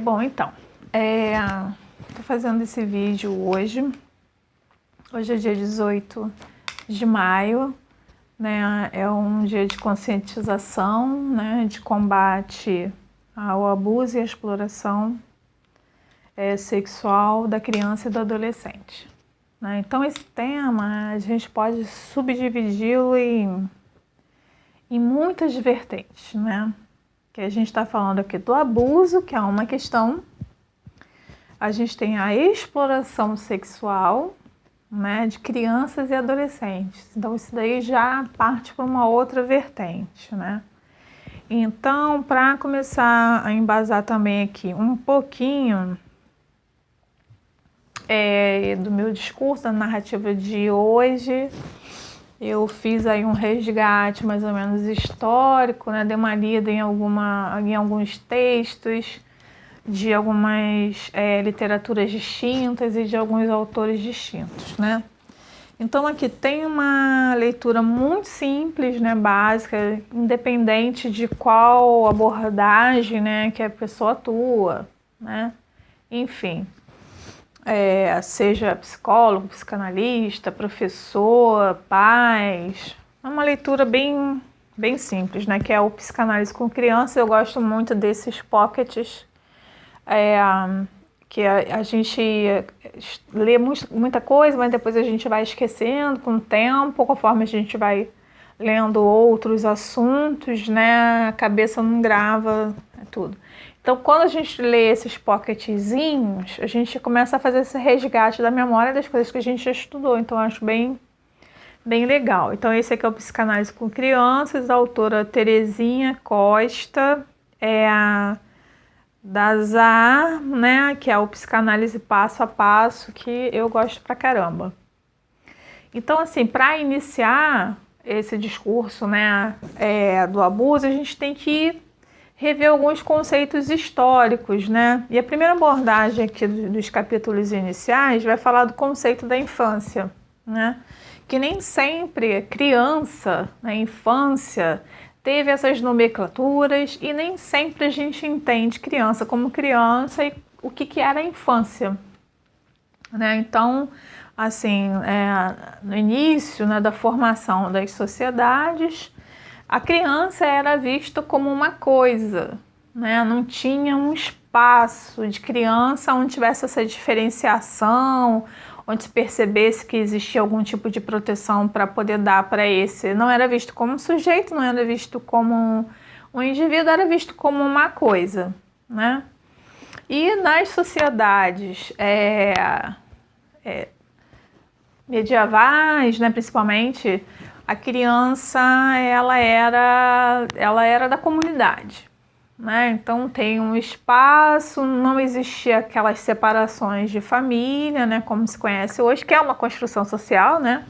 Bom, então, tô fazendo esse vídeo hoje. Hoje é dia 18 de maio, né? É um dia de conscientização, né? De combate ao abuso e à exploração sexual da criança e do adolescente, né? Então, esse tema a gente pode subdividi-lo em muitas vertentes, né? Que a gente está falando aqui do abuso, que é uma questão. A gente tem a exploração sexual, né, de crianças e adolescentes. Então, isso daí já parte para uma outra vertente, né? Então, para começar a embasar também aqui um pouquinho do meu discurso, da narrativa de hoje, eu fiz aí um resgate mais ou menos histórico, né? Dei uma lida em alguns textos de algumas literaturas distintas e de alguns autores distintos, né? Então aqui tem uma leitura muito simples, né, básica, independente de qual abordagem, né, que a pessoa atua, né? Enfim, seja psicólogo, psicanalista, professor, pais, é uma leitura bem simples, né, que é o Psicanálise com Criança. Eu gosto muito desses pockets, que a gente lê muita coisa, mas depois a gente vai esquecendo com o tempo, conforme a gente vai lendo outros assuntos, né, a cabeça não grava tudo. Então, quando a gente lê esses pocketzinhos, a gente começa a fazer esse resgate da memória das coisas que a gente já estudou. Então, eu acho bem legal. Então, esse aqui é o Psicanálise com Crianças, a autora Terezinha Costa, da Zahar, né, que é o Psicanálise Passo a Passo, que eu gosto pra caramba. Então, assim, para iniciar esse discurso, né, do abuso, a gente tem que rever alguns conceitos históricos, né? E a primeira abordagem aqui dos capítulos iniciais vai falar do conceito da infância, né? Que nem sempre criança, né, infância, teve essas nomenclaturas e nem sempre a gente entende criança como criança e o que era a infância, né? Então, assim, no início, né, da formação das sociedades, a criança era vista como uma coisa, né? Não tinha um espaço de criança onde tivesse essa diferenciação, onde se percebesse que existia algum tipo de proteção para poder dar para esse. Não era visto como um sujeito, não era visto como um indivíduo, era visto como uma coisa, né? E nas sociedades medievais, né, principalmente, a criança ela era da comunidade, né? Então tem um espaço, não existia aquelas separações de família, né, como se conhece hoje, que é uma construção social, né?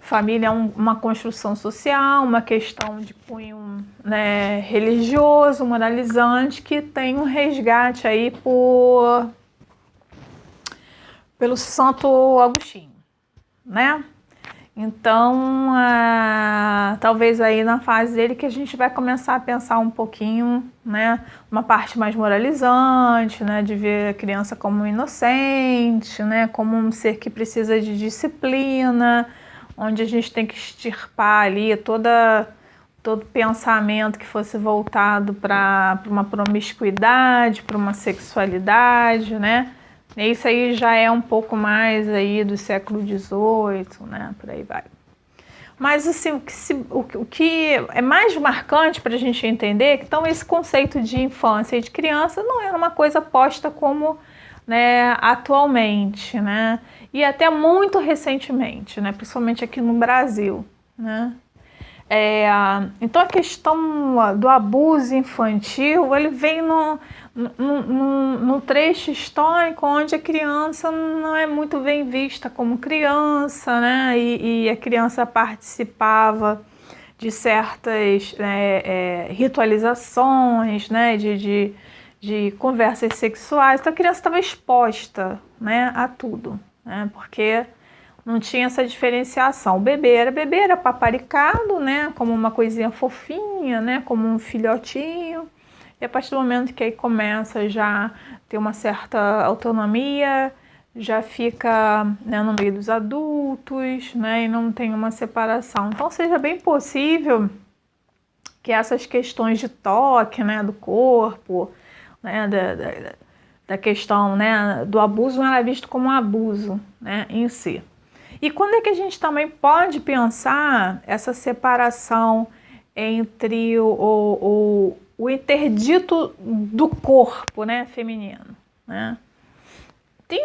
Família é uma construção social, uma questão de cunho, né, religioso, moralizante, que tem um resgate aí pelo Santo Agostinho, né? Então, talvez aí na fase dele que a gente vai começar a pensar um pouquinho, né, uma parte mais moralizante, né, de ver a criança como inocente, né, como um ser que precisa de disciplina, onde a gente tem que extirpar ali todo pensamento que fosse voltado para uma promiscuidade, para uma sexualidade, né? Isso aí já é um pouco mais aí do século XVIII, né? Por aí vai. Mas assim, o que é mais marcante para a gente entender é que então esse conceito de infância e de criança não era uma coisa posta como, né, atualmente, né? E até muito recentemente, né? Principalmente aqui no Brasil, né? Então a questão do abuso infantil, ele vem no trecho histórico onde a criança não é muito bem vista como criança, né? E a criança participava de certas ritualizações, né? De conversas sexuais. Então a criança estava exposta, né, a tudo, né? Porque não tinha essa diferenciação. O bebê era paparicado, né, como uma coisinha fofinha, né, como um filhotinho. E a partir do momento que aí começa já a ter uma certa autonomia, já fica, né, no meio dos adultos, né, e não tem uma separação. Então seja bem possível que essas questões de toque, né, do corpo, né, da questão, né, do abuso não era visto como um abuso, né, em si. E quando é que a gente também pode pensar essa separação entre o interdito do corpo, né, feminino, né? Tem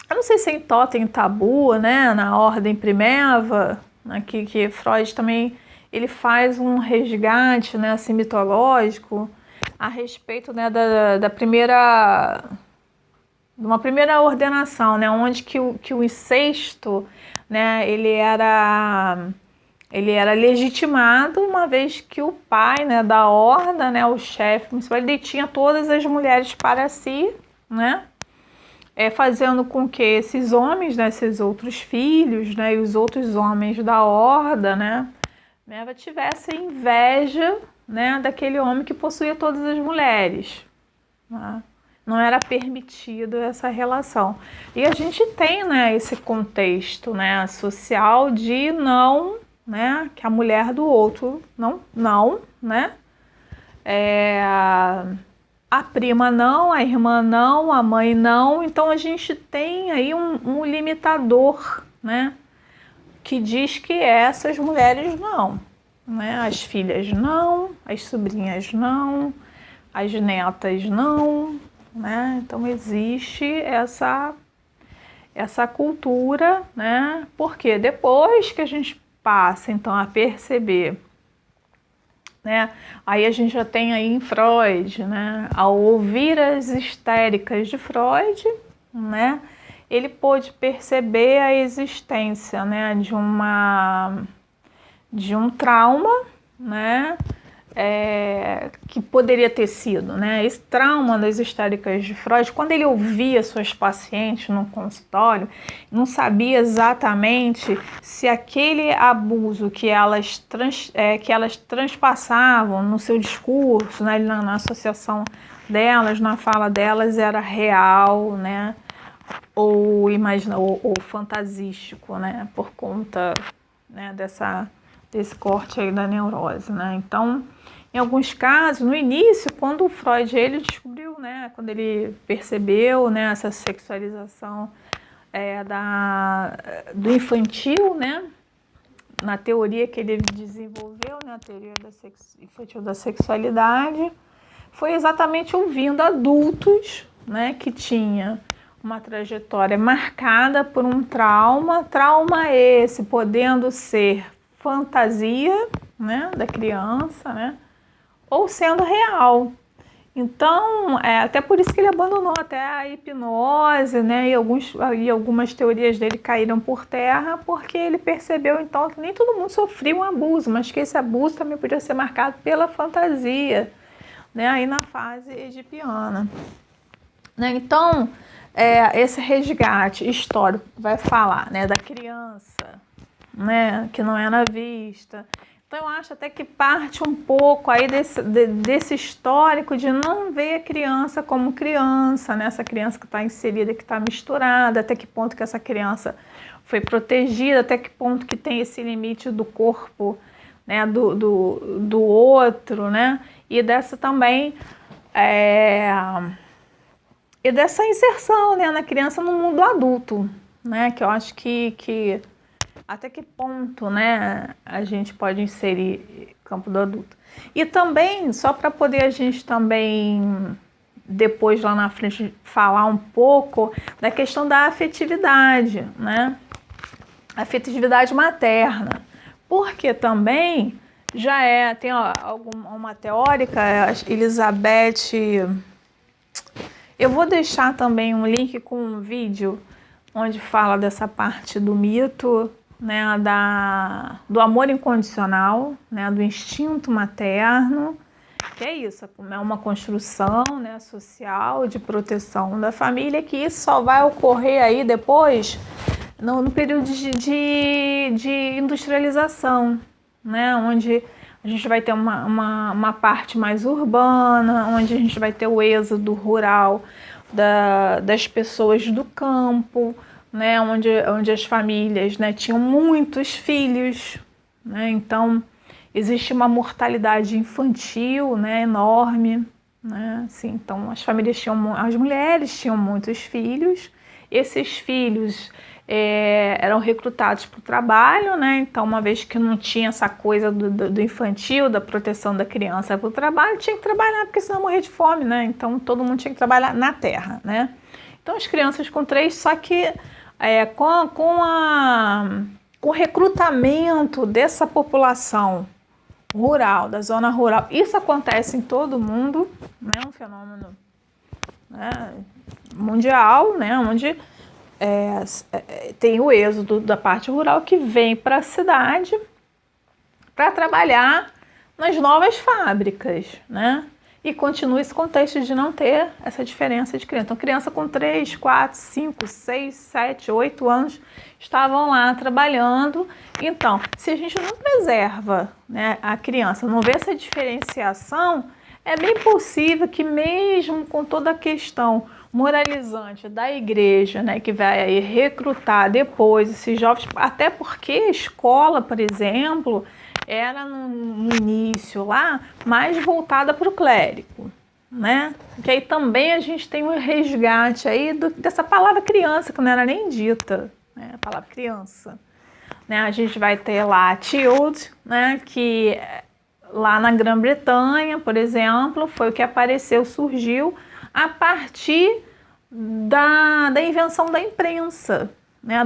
eu não sei se é em totem tabu, né, na ordem primeva, né, que Freud também ele faz um resgate, né, assim, mitológico a respeito, né, da primeira, de uma primeira ordenação, né, onde que o incesto, né, ele era legitimado, uma vez que o pai, né, da horda, né, o chefe principal, ele detinha todas as mulheres para si, né, fazendo com que esses homens, né, esses outros filhos, né, e os outros homens da horda, né, tivessem inveja, né, daquele homem que possuía todas as mulheres, né? Não era permitido essa relação. E a gente tem, né, esse contexto, né, social de não, né, que a mulher do outro não, né, a prima não, a irmã não, a mãe não. Então a gente tem aí um limitador, né, que diz que essas mulheres não, né, as filhas não, as sobrinhas não, as netas não, né? Então existe essa cultura, né? Porque depois que a gente passa então a perceber, né? Aí a gente já tem aí em Freud, né? Ao ouvir as histéricas de Freud, né? Ele pôde perceber a existência, né? De um trauma, né? Que poderia ter sido, né? Esse trauma das histéricas de Freud, quando ele ouvia suas pacientes no consultório, não sabia exatamente se aquele abuso que elas transpassavam no seu discurso, né, na associação delas, na fala delas, era real, né? Ou fantasístico, né? Por conta, né, desse corte aí da neurose, né? Então, em alguns casos, no início, quando o Freud ele descobriu, né, quando ele percebeu, né, essa sexualização do infantil, né, na teoria que ele desenvolveu, né, a teoria infantil da sexualidade, foi exatamente ouvindo adultos, né, que tinha uma trajetória marcada por um trauma esse podendo ser fantasia, né, da criança, né, ou sendo real. Então, até por isso que ele abandonou até a hipnose, né, e algumas teorias dele caíram por terra, porque ele percebeu então que nem todo mundo sofria um abuso, mas que esse abuso também podia ser marcado pela fantasia, né, aí na fase edipiana, né. Então, esse resgate histórico vai falar, né, da criança, né, que não era vista. Então eu acho até que parte um pouco aí desse histórico de não ver a criança como criança, né? Essa criança que está inserida, que está misturada, até que ponto que essa criança foi protegida, até que ponto que tem esse limite do corpo, né, do outro, né? E dessa também e dessa inserção, né, na criança no mundo adulto, né? Que eu acho que até que ponto, né, a gente pode inserir campo do adulto. E também, só para poder a gente também, depois lá na frente, falar um pouco da questão da afetividade, né? Afetividade materna. Porque também já tem uma teórica, Elizabeth... Eu vou deixar também um link com um vídeo onde fala dessa parte do mito, né, do amor incondicional, né, do instinto materno, que é isso, é uma construção, né, social de proteção da família, que isso só vai ocorrer aí depois no período de industrialização, né, onde a a gente vai ter uma parte mais urbana, onde a gente vai ter o êxodo rural das pessoas do campo, né, onde as famílias, né, tinham muitos filhos, né, então existe uma mortalidade infantil, né, enorme, né, assim, então as mulheres tinham muitos filhos, esses filhos eram recrutados para o trabalho, né, então uma vez que não tinha essa coisa do infantil, da proteção da criança para o trabalho, tinha que trabalhar, porque senão morrer de fome, né, então todo mundo tinha que trabalhar na terra, né, então as crianças com 3, só que com o recrutamento dessa população rural, da zona rural, isso acontece em todo mundo, né, um fenômeno, né, mundial, né, onde tem o êxodo da parte rural que vem para a cidade para trabalhar nas novas fábricas, né? E continua esse contexto de não ter essa diferença de criança. Então, criança com 3, 4, 5, 6, 7, 8 anos estavam lá trabalhando. Então, se a gente não preserva, né, a criança, não vê essa diferenciação, é bem possível que mesmo com toda a questão moralizante da igreja, né, que vai aí recrutar depois esses jovens, até porque a escola, por exemplo, era no início lá mais voltada para o clérigo, né? Que aí também a gente tem um resgate aí dessa palavra criança, que não era nem dita, né? A palavra criança, né? A gente vai ter lá child, né? Que lá na Grã-Bretanha, por exemplo, foi o que apareceu, surgiu a partir da invenção da imprensa, né,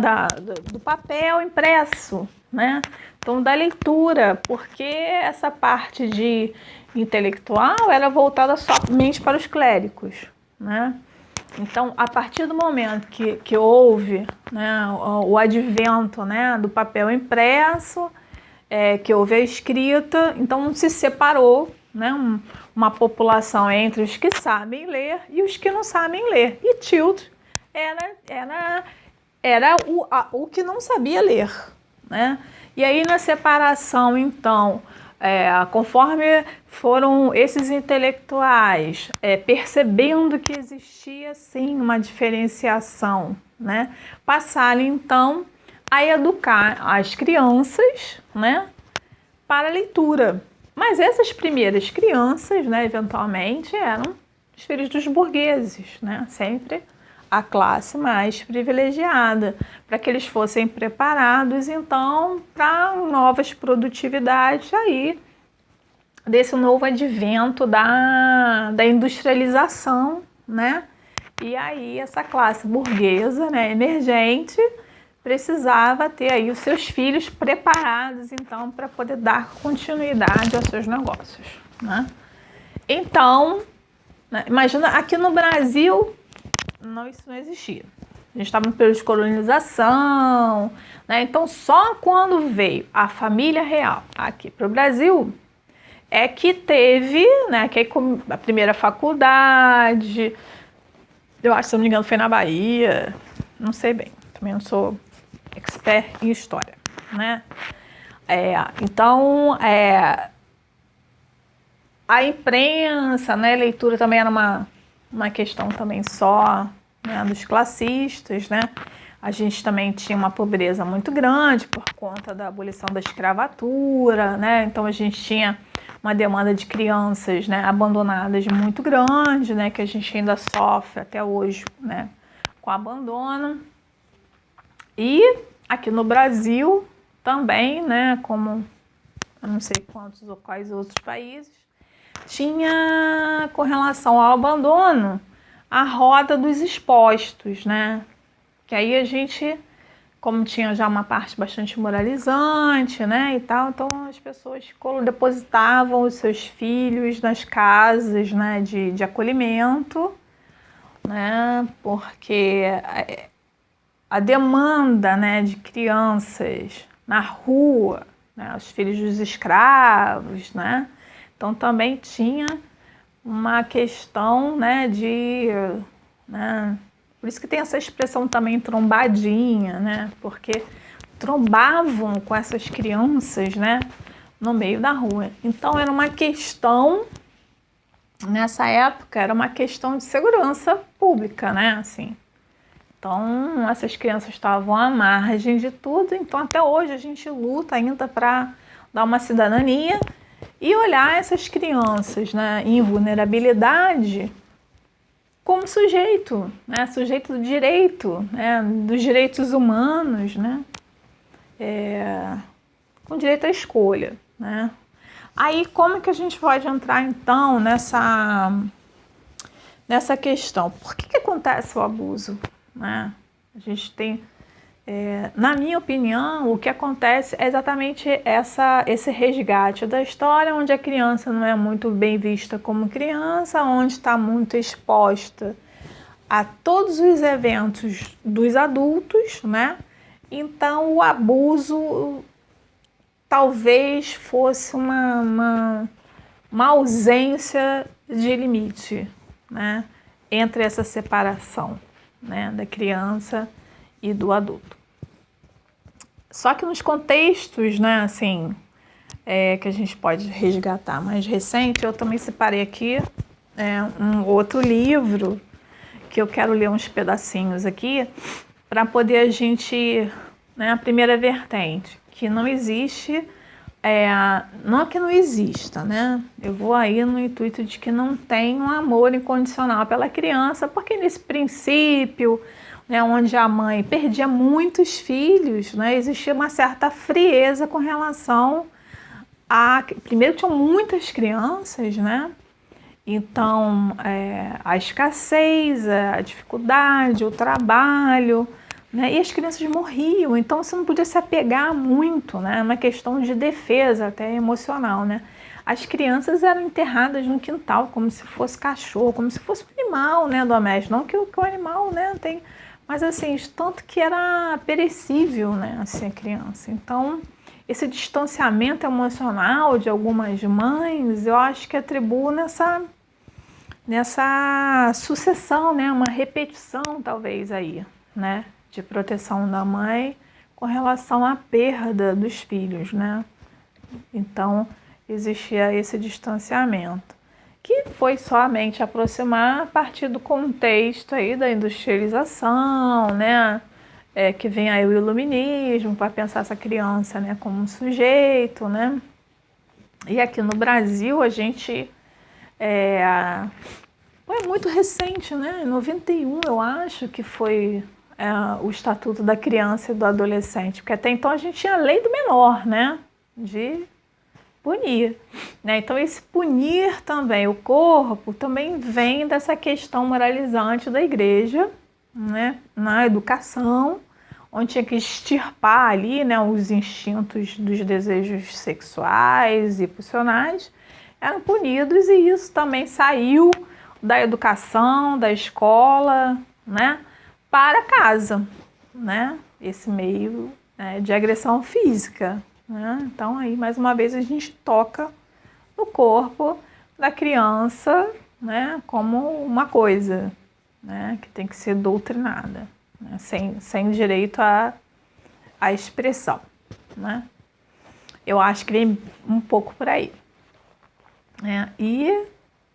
do papel impresso, né? Então, da leitura, porque essa parte de intelectual era voltada somente para os clérigos, né? Então, a partir do momento que houve, né, o advento, né, do papel impresso, que houve a escrita, então se separou, né, uma população entre os que sabem ler e os que não sabem ler. E Child era o que não sabia ler, né? E aí na separação, então, conforme foram esses intelectuais percebendo que existia sim uma diferenciação, né, passaram então a educar as crianças, né, para a leitura. Mas essas primeiras crianças, né, eventualmente, eram os filhos dos burgueses, né, sempre a classe mais privilegiada, para que eles fossem preparados, então, para novas produtividades aí, desse novo advento da industrialização, né? E aí essa classe burguesa, né, emergente, precisava ter aí os seus filhos preparados, então, para poder dar continuidade aos seus negócios, né? Então, né, imagina, aqui no Brasil, isso não existia. A gente estava no período de colonização, né? Então, só quando veio a família real aqui para o Brasil, é que teve, né, que a primeira faculdade, eu acho, se não me engano, foi na Bahia, não sei bem, também não sou expert em história, né? Então, a imprensa, né, a leitura também era uma questão também só, né, dos classistas, né? A gente também tinha uma pobreza muito grande por conta da abolição da escravatura, né? Então a gente tinha uma demanda de crianças, né, abandonadas muito grande, né, que a gente ainda sofre até hoje, né, com abandono. E aqui no Brasil também, né, como eu não sei quantos ou quais outros países, tinha com relação ao abandono a roda dos expostos, né? Que aí a gente, como tinha já uma parte bastante moralizante, né, e tal, então as pessoas depositavam os seus filhos nas casas, né, de acolhimento, né, porque a demanda, né, de crianças na rua, né, os filhos dos escravos, né, então também tinha uma questão, né, né, por isso que tem essa expressão também trombadinha, né, porque trombavam com essas crianças, né, no meio da rua. Então era uma questão, nessa época, era uma questão de segurança pública, né? Assim. Então essas crianças estavam à margem de tudo, então até hoje a gente luta ainda para dar uma cidadania e olhar essas crianças, né, em vulnerabilidade como sujeito, né, sujeito do direito, né, dos direitos humanos, né, com direito à escolha, né. Aí como é que a gente pode entrar então nessa questão? Por que acontece o abuso, né? A gente tem, na minha opinião, o que acontece é exatamente esse resgate da história, onde a criança não é muito bem vista como criança, onde está muito exposta a todos os eventos dos adultos, né? Então o abuso talvez fosse uma ausência de limite, né? Entre essa separação, né, da criança e do adulto. Só que nos contextos, né, assim, que a gente pode resgatar mais recente, eu também separei aqui um outro livro que eu quero ler uns pedacinhos aqui para poder a gente, né, a primeira vertente, que não existe, não é que não exista, né? Eu vou aí no intuito de que não tem um amor incondicional pela criança, porque nesse princípio, né, onde a mãe perdia muitos filhos, né, existia uma certa frieza com relação a... Primeiro, tinham muitas crianças, né? Então, a escassez, a dificuldade, o trabalho, né? E as crianças morriam, então você não podia se apegar muito, né? É uma questão de defesa até emocional, né? As crianças eram enterradas no quintal como se fosse cachorro, como se fosse um animal, né, doméstico. Não que o animal, né, tem... Mas assim, tanto que era perecível, né, assim, a criança. Então, esse distanciamento emocional de algumas mães, eu acho que atribuo nessa sucessão, né, uma repetição talvez aí, né, de proteção da mãe com relação à perda dos filhos, né. Então, existia esse distanciamento, que foi somente aproximar a partir do contexto aí da industrialização, né, que vem aí o iluminismo para pensar essa criança, né, como um sujeito, né. E aqui no Brasil a gente foi muito recente, né, em 91 eu acho que foi o Estatuto da Criança e do Adolescente, porque até então a gente tinha a lei do menor, né, de punir, né? Então esse punir também o corpo também vem dessa questão moralizante da igreja, né, na educação, onde tinha que extirpar ali, né, os instintos dos desejos sexuais e pulsionais, eram punidos, e isso também saiu da educação, da escola, né, para casa, né, esse meio, né, de agressão física. Então aí mais uma vez a gente toca no corpo da criança, né, como uma coisa, né, que tem que ser doutrinada, né, sem direito à expressão, né. Eu acho que vem um pouco por aí, né. E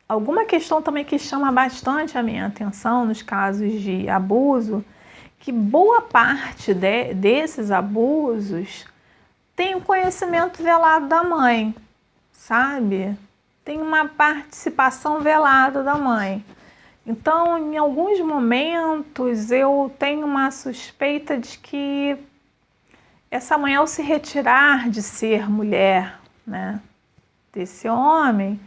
alguma questão também que chama bastante a minha atenção nos casos de abuso, que boa parte desses abusos tem o conhecimento velado da mãe, sabe? Tem uma participação velada da mãe. Então, em alguns momentos, eu tenho uma suspeita de que essa mãe, ao se retirar de ser mulher, né, desse homem,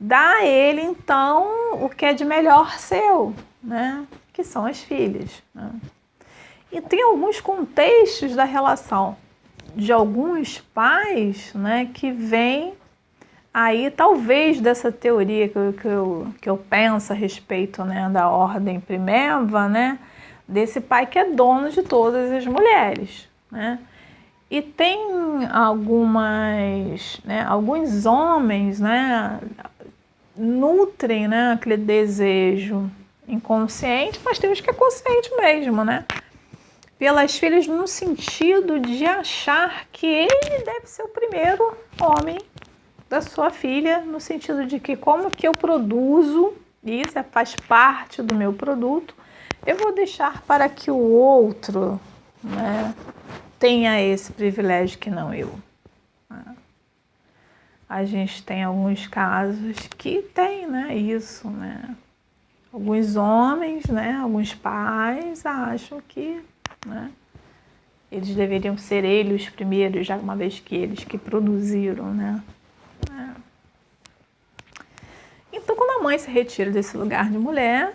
dá a ele, então, o que é de melhor seu, né, que são as filhas, né? E tem alguns contextos da relação de alguns pais, né, que vem aí talvez dessa teoria que eu penso a respeito, né, da ordem primeva, né, desse pai que é dono de todas as mulheres, né. E tem alguns homens, né, nutrem, né, aquele desejo inconsciente, mas tem os que é consciente mesmo, né. pelas filhas no sentido de achar que ele deve ser o primeiro homem da sua filha, no sentido de que como que eu produzo, isso faz parte do meu produto, eu vou deixar para que o outro, né, tenha esse privilégio que não eu. A gente tem alguns casos que tem, né, isso, né? Alguns homens, né, alguns pais acham que, né, eles deveriam ser eles os primeiros, já uma vez que eles que produziram, né? Então, quando a mãe se retira desse lugar de mulher,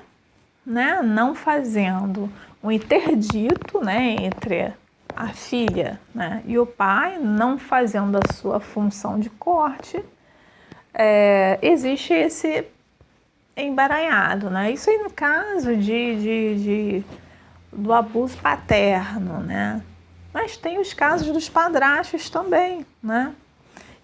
né, não fazendo um interdito, né, entre a filha, né, e o pai, não fazendo a sua função de corte, existe esse emaranhado, né? Isso aí no caso do abuso paterno, né? Mas tem os casos dos padrastos também, né?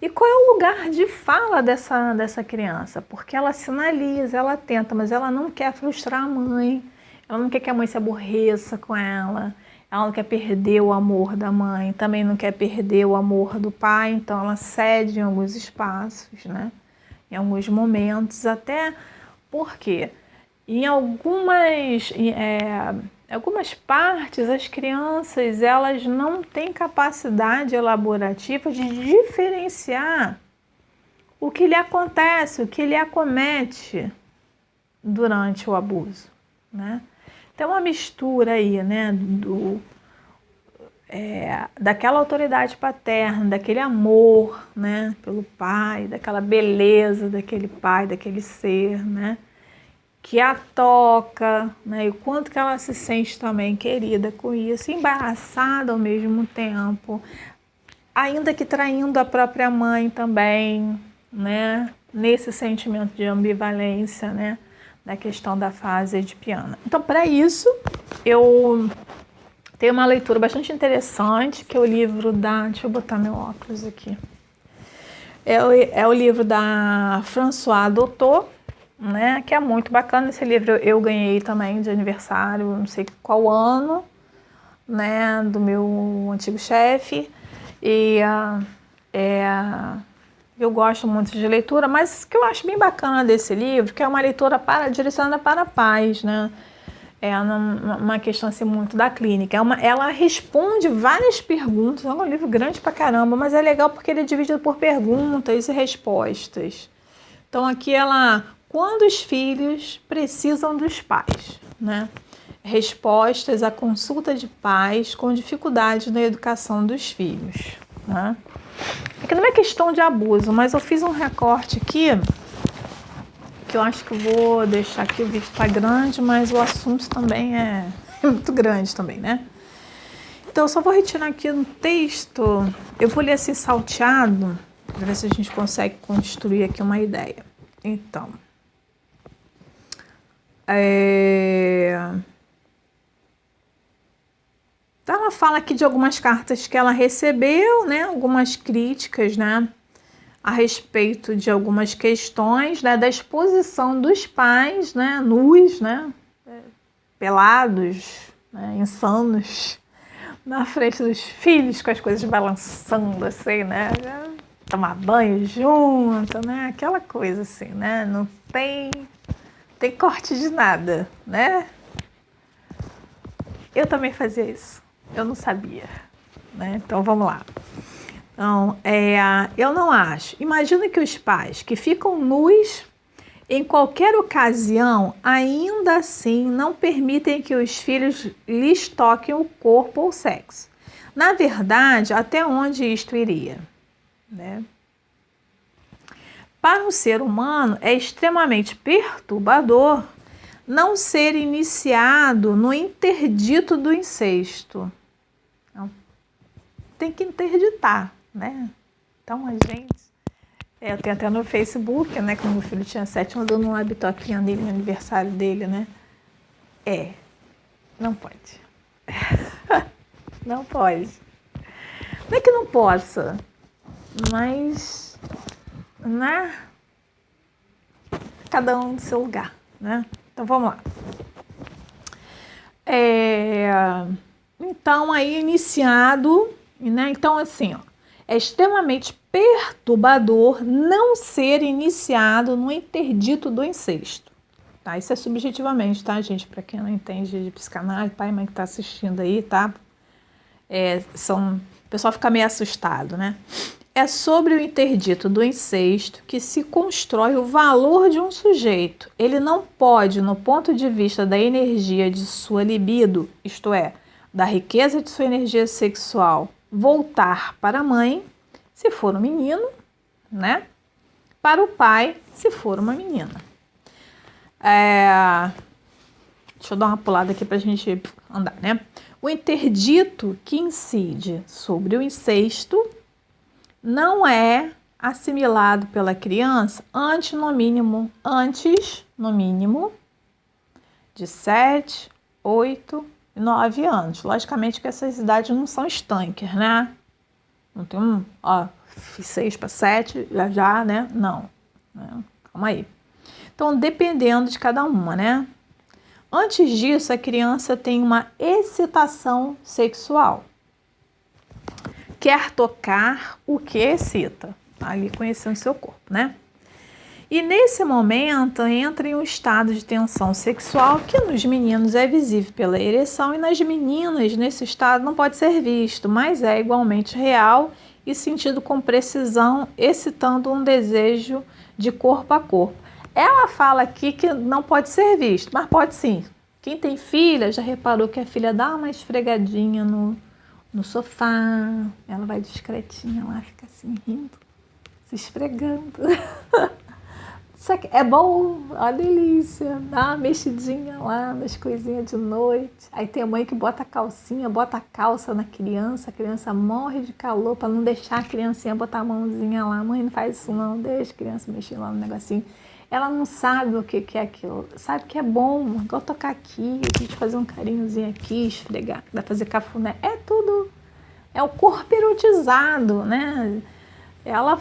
E qual é o lugar de fala dessa criança? Porque ela sinaliza, ela tenta, mas ela não quer frustrar a mãe, ela não quer que a mãe se aborreça com ela não quer perder o amor da mãe, também não quer perder o amor do pai, então ela cede em alguns espaços, né? Em alguns momentos, até porque em algumas partes as crianças elas não têm capacidade elaborativa de diferenciar o que lhe acontece, o que lhe acomete durante o abuso, né? Tem uma mistura aí, né, daquela autoridade paterna, daquele amor, né, pelo pai, daquela beleza daquele pai, daquele ser, né, que a toca, né, e o quanto que ela se sente também querida com isso, embaraçada ao mesmo tempo, ainda que traindo a própria mãe também, né, nesse sentimento de ambivalência, né, da questão da fase edipiana. Então, para isso, eu tenho uma leitura bastante interessante, que é o livro da... Deixa eu botar meu óculos aqui. É o livro da Françoise Dolto, né, que é muito bacana. Esse livro eu ganhei também de aniversário, não sei qual ano, né, do meu antigo chefe. E eu gosto muito de leitura, mas o que eu acho bem bacana desse livro, que é uma leitura direcionada para pais, né? É uma questão assim, muito da clínica. Ela responde várias perguntas, é um livro grande pra caramba, mas é legal porque ele é dividido por perguntas e respostas. Então aqui quando os filhos precisam dos pais, né? Respostas à consulta de pais com dificuldades na educação dos filhos, né? Aqui não é questão de abuso, mas eu fiz um recorte aqui, que eu acho que eu vou deixar aqui, o vídeo tá grande, mas o assunto também é muito grande também, né? Então eu só vou retirar aqui no texto, eu vou ler assim salteado, para ver se a gente consegue construir aqui uma ideia. Então, Então ela fala aqui de algumas cartas que ela recebeu, né? Algumas críticas, né? A respeito de algumas questões, né? Da exposição dos pais, né? Nus, né? Pelados, né? Insanos, na frente dos filhos, com as coisas balançando assim, né? Tomar banho junto, né? Aquela coisa assim, né? Não tem corte de nada, né? Eu também fazia isso. Eu não sabia, né? Então vamos lá. Então, eu não acho. Imagina que os pais que ficam nus em qualquer ocasião, ainda assim não permitem que os filhos lhes toquem o corpo ou o sexo. Na verdade, até onde isto iria, né? Para um ser humano é extremamente perturbador não ser iniciado no interdito do incesto. Então, tem que interditar, né? Então, a gente... eu tenho até no Facebook, né? Quando meu filho tinha 7 anos, eu dando uma bitoquinha nele no aniversário dele, né? Não pode. Não pode. Não é que não possa, mas... né? Cada um no seu lugar, né? Então, vamos lá. então aí iniciado, né? Então assim, ó, é extremamente perturbador não ser iniciado no interdito do incesto. Tá? Isso é subjetivamente, tá, gente? Para quem não entende de psicanálise, pai e mãe que tá assistindo aí, tá? O pessoal fica meio assustado, né? É sobre o interdito do incesto que se constrói o valor de um sujeito. Ele não pode, no ponto de vista da energia de sua libido, isto é, da riqueza de sua energia sexual, voltar para a mãe, se for um menino, né? Para o pai, se for uma menina. Deixa eu dar uma pulada aqui para a gente andar, né? O interdito que incide sobre o incesto não é assimilado pela criança antes, no mínimo, de 7, 8 e 9 anos. Logicamente que essas idades não são estanques, né? Não tem fiz 6 para 7, já, né? Não. Calma aí. Então, dependendo de cada uma, né? Antes disso, a criança tem uma excitação sexual. Quer tocar o que excita, ali conhecendo seu corpo, né? E nesse momento entra em um estado de tensão sexual que nos meninos é visível pela ereção e nas meninas nesse estado não pode ser visto, mas é igualmente real e sentido com precisão, excitando um desejo de corpo a corpo. Ela fala aqui que não pode ser visto, mas pode sim. Quem tem filha já reparou que a filha dá uma esfregadinha no sofá, ela vai discretinha lá, fica assim rindo, se esfregando. Isso aqui é bom, ó, delícia, dá uma mexidinha lá nas coisinhas de noite. Aí tem a mãe que bota a calcinha, bota a calça na criança, a criança morre de calor para não deixar a criancinha botar a mãozinha lá. Mãe, não faz isso não, deixa a criança mexer lá no negocinho. Ela não sabe o que é aquilo, sabe que é bom, igual tocar aqui, a gente fazer um carinhozinho aqui, esfregar, dá pra fazer cafuné, é tudo, é o corpo erotizado, né? Ela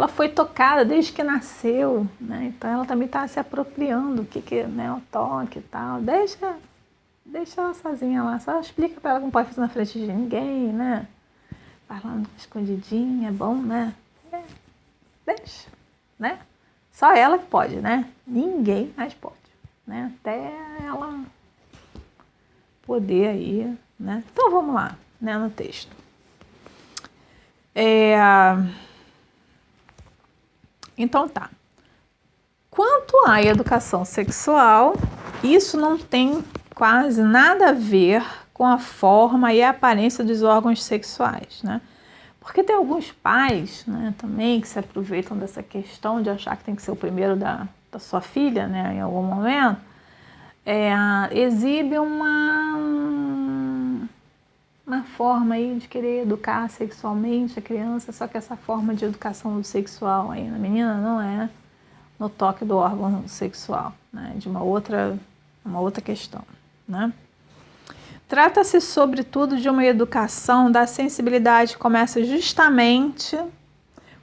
foi tocada desde que nasceu, né? Então ela também está se apropriando do que né, o toque e tal, deixa ela sozinha lá, só explica para ela que não pode fazer na frente de ninguém, né? Falando escondidinha, é bom, né? Deixa, né? Só ela que pode, né? Ninguém mais pode, né? Até ela poder aí, né? Então vamos lá, né? No texto. Então tá. Quanto à educação sexual, isso não tem quase nada a ver com a forma e a aparência dos órgãos sexuais, né? Porque tem alguns pais, né, também que se aproveitam dessa questão de achar que tem que ser o primeiro da sua filha, né, em algum momento, exibe uma forma aí de querer educar sexualmente a criança, só que essa forma de educação sexual aí na menina não é no toque do órgão sexual, né, de uma outra questão, né? Trata-se, sobretudo, de uma educação da sensibilidade que começa justamente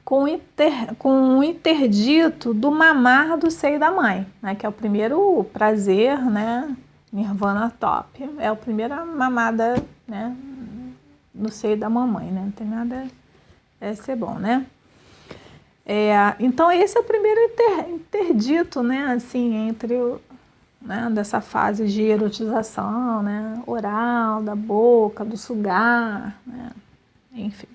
com o interdito do mamar do seio da mãe, né? Que é o primeiro prazer, né? Nirvana top. É a primeira mamada, né? No seio da mamãe, né? Não tem nada a ser bom, né? Então, esse é o primeiro interdito, né? Assim, entre né, dessa fase de erotização, né, oral, da boca, do sugar, né, enfim.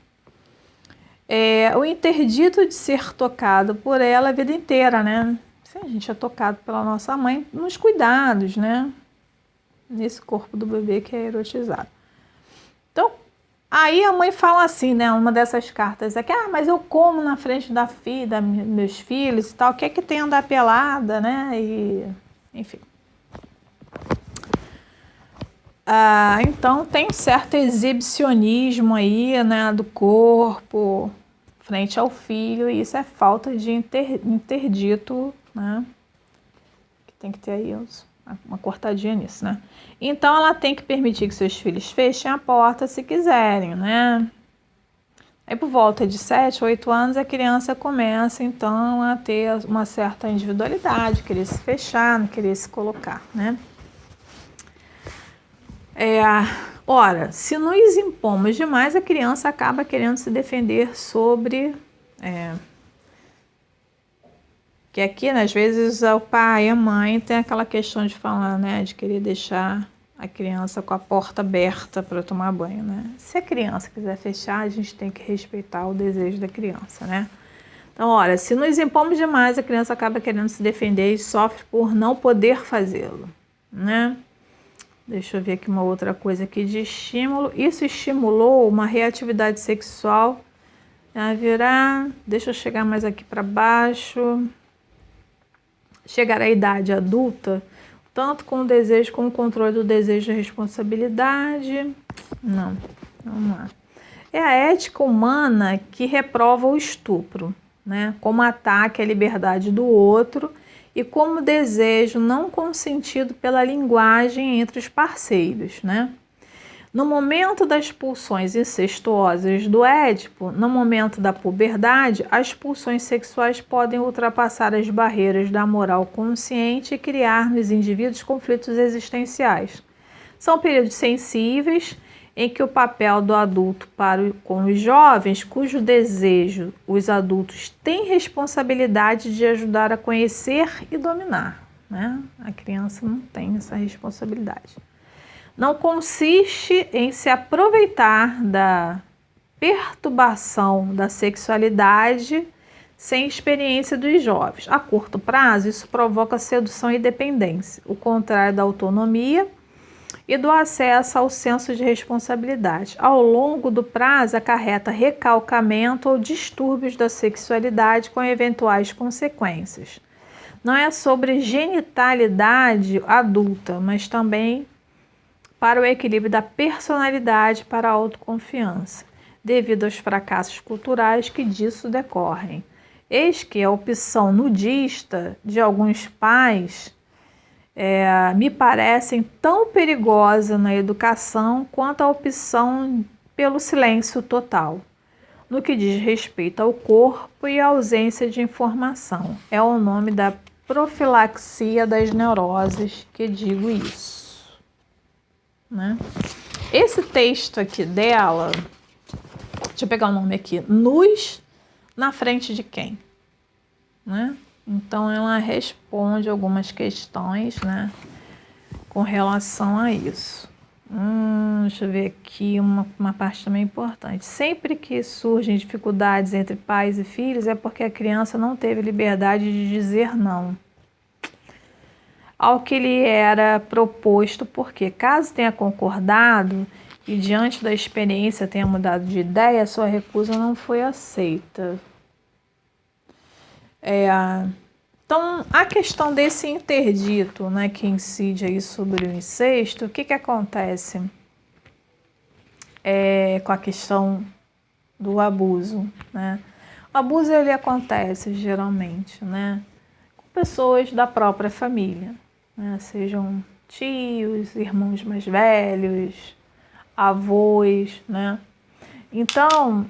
O interdito de ser tocado por ela a vida inteira, né? Se a gente é tocado pela nossa mãe nos cuidados, né? Nesse corpo do bebê que é erotizado. Então, aí a mãe fala assim, né? Uma dessas cartas é que, mas eu como na frente da filha, meus filhos e tal, o que é que tem andar pelada, né? E, enfim. Então tem um certo exibicionismo aí, né, do corpo frente ao filho, e isso é falta de interdito, né, que tem que ter aí uma cortadinha nisso, né. Então ela tem que permitir que seus filhos fechem a porta se quiserem, né. Aí por volta de 7, 8 anos a criança começa então a ter uma certa individualidade, querer se fechar, não querer se colocar, né. Ora, se nos impomos demais, a criança acaba querendo se defender sobre... que aqui, né, às vezes, o pai e a mãe tem aquela questão de falar, né, de querer deixar a criança com a porta aberta para tomar banho, né? Se a criança quiser fechar, a gente tem que respeitar o desejo da criança, né? Então, olha, se nos impomos demais, a criança acaba querendo se defender e sofre por não poder fazê-lo, né? Deixa eu ver aqui uma outra coisa aqui de estímulo. Isso estimulou uma reatividade sexual. Haverá, deixa eu chegar mais aqui para baixo. Chegar à idade adulta, tanto com o desejo como o controle do desejo e responsabilidade. Não, vamos lá. É a ética humana que reprova o estupro, né? Como ataque à liberdade do outro e como desejo não consentido pela linguagem entre os parceiros, né? No momento das pulsões incestuosas do Édipo, no momento da puberdade, as pulsões sexuais podem ultrapassar as barreiras da moral consciente e criar nos indivíduos conflitos existenciais. São períodos sensíveis em que o papel do adulto com os jovens, cujo desejo os adultos têm responsabilidade de ajudar a conhecer e dominar, né? A criança não tem essa responsabilidade. Não consiste em se aproveitar da perturbação da sexualidade sem experiência dos jovens. A curto prazo, isso provoca sedução e dependência, o contrário da autonomia e do acesso ao senso de responsabilidade. Ao longo do prazo, acarreta recalcamento ou distúrbios da sexualidade com eventuais consequências. Não é sobre genitalidade adulta, mas também para o equilíbrio da personalidade, para a autoconfiança, devido aos fracassos culturais que disso decorrem. Eis que a opção nudista de alguns pais me parecem tão perigosa na educação quanto a opção pelo silêncio total, no que diz respeito ao corpo e à ausência de informação. É o nome da profilaxia das neuroses que digo isso. Né? Esse texto aqui dela, deixa eu pegar o nome aqui, Nus na frente de quem? Né? Então ela responde algumas questões, né, com relação a isso. Deixa eu ver aqui uma parte também importante. Sempre que surgem dificuldades entre pais e filhos é porque a criança não teve liberdade de dizer não ao que lhe era proposto, porque caso tenha concordado e diante da experiência tenha mudado de ideia, sua recusa não foi aceita. Então, a questão desse interdito, né, que incide aí sobre o incesto, o que acontece com a questão do abuso, né? O abuso, ele acontece geralmente, né, com pessoas da própria família, né, sejam tios, irmãos mais velhos, avós, né? Então,